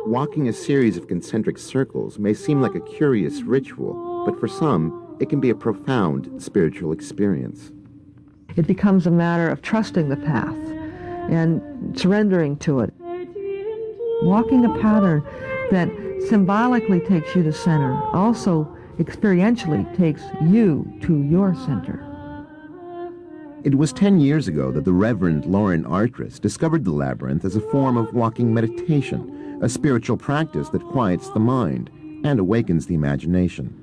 Walking a series of concentric circles may seem like a curious ritual, but for some, it can be a profound spiritual experience. It becomes a matter of trusting the path and surrendering to it. Walking a pattern that symbolically takes you to center also experientially takes you to your center. It was 10 years ago that the Reverend Lauren Artris discovered the labyrinth as a form of walking meditation, a spiritual practice that quiets the mind and awakens the imagination.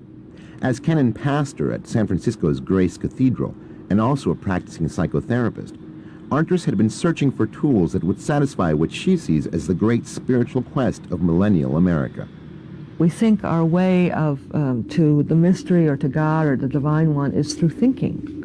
As canon pastor at San Francisco's Grace Cathedral and also a practicing psychotherapist, Artris had been searching for tools that would satisfy what she sees as the great spiritual quest of millennial America. We think our way to the mystery or to God or the Divine One is through thinking.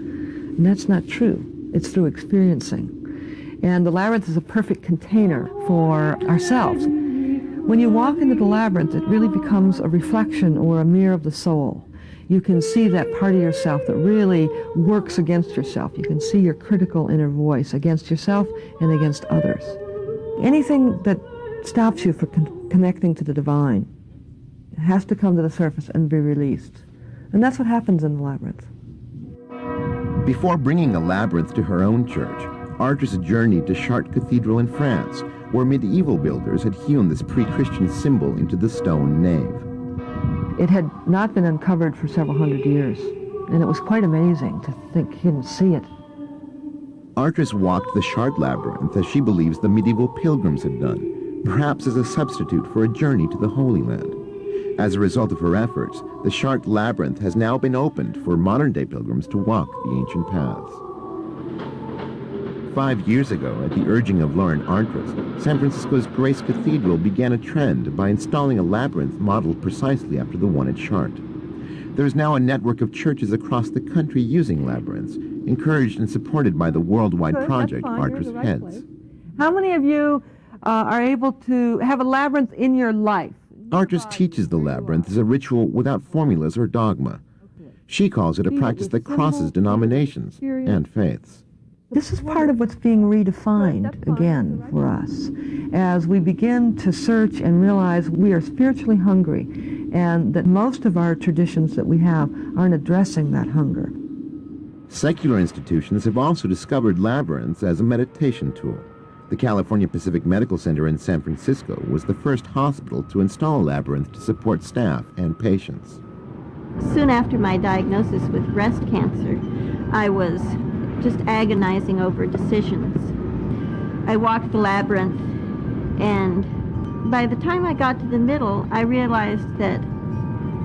And that's not true. It's through experiencing. And the labyrinth is a perfect container for ourselves. When you walk into the labyrinth, it really becomes a reflection or a mirror of the soul. You can see that part of yourself that really works against yourself. You can see your critical inner voice against yourself and against others. Anything that stops you from connecting to the divine has to come to the surface and be released. And that's what happens in the labyrinth. Before bringing a labyrinth to her own church, Artris journeyed to Chartres Cathedral in France, where medieval builders had hewn this pre-Christian symbol into the stone nave. It had not been uncovered for several hundred years, and it was quite amazing to think he didn't see it. Artris walked the Chartres labyrinth as she believes the medieval pilgrims had done, perhaps as a substitute for a journey to the Holy Land. As a result of her efforts, the Chartres labyrinth has now been opened for modern-day pilgrims to walk the ancient paths. 5 years ago, at the urging of Lauren Artris, San Francisco's Grace Cathedral began a trend by installing a labyrinth modeled precisely after the one at Chartres. There is now a network of churches across the country using labyrinths, encouraged and supported by the worldwide project Artris heads. How many of you are able to have a labyrinth in your life? Artris teaches the labyrinth as a ritual without formulas or dogma. She calls it a practice that crosses denominations and faiths. This is part of what's being redefined again for us as we begin to search and realize we are spiritually hungry and that most of our traditions that we have aren't addressing that hunger. Secular institutions have also discovered labyrinths as a meditation tool. The California Pacific Medical Center in San Francisco was the first hospital to install a labyrinth to support staff and patients. Soon after my diagnosis with breast cancer, I was just agonizing over decisions. I walked the labyrinth, and by the time I got to the middle, I realized that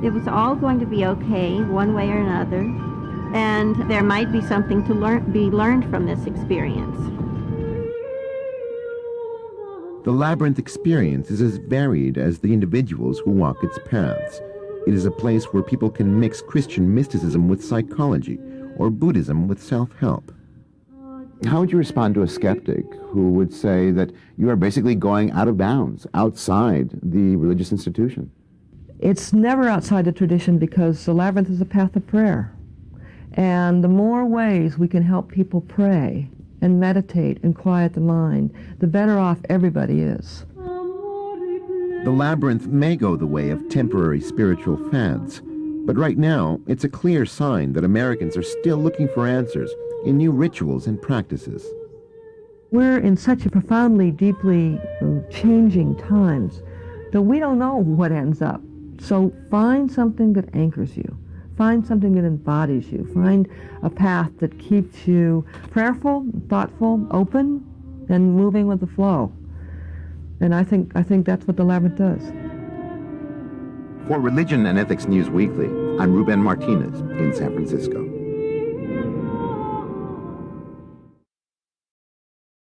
it was all going to be okay, one way or another, and there might be something to be learned from this experience. The labyrinth experience is as varied as the individuals who walk its paths. It is a place where people can mix Christian mysticism with psychology, or Buddhism with self-help. How would you respond to a skeptic who would say that you are basically going out of bounds, outside the religious institution? It's never outside the tradition because the labyrinth is a path of prayer. And the more ways we can help people pray and meditate and quiet the mind, the better off everybody is. The labyrinth may go the way of temporary spiritual fads, but right now it's a clear sign that Americans are still looking for answers in new rituals and practices. We're in such a profoundly, deeply changing times that we don't know what ends up. So find something that anchors you. Find something that embodies you. Find a path that keeps you prayerful, thoughtful, open, and moving with the flow. And I think that's what the labyrinth does. For Religion and Ethics News Weekly, I'm Ruben Martinez in San Francisco.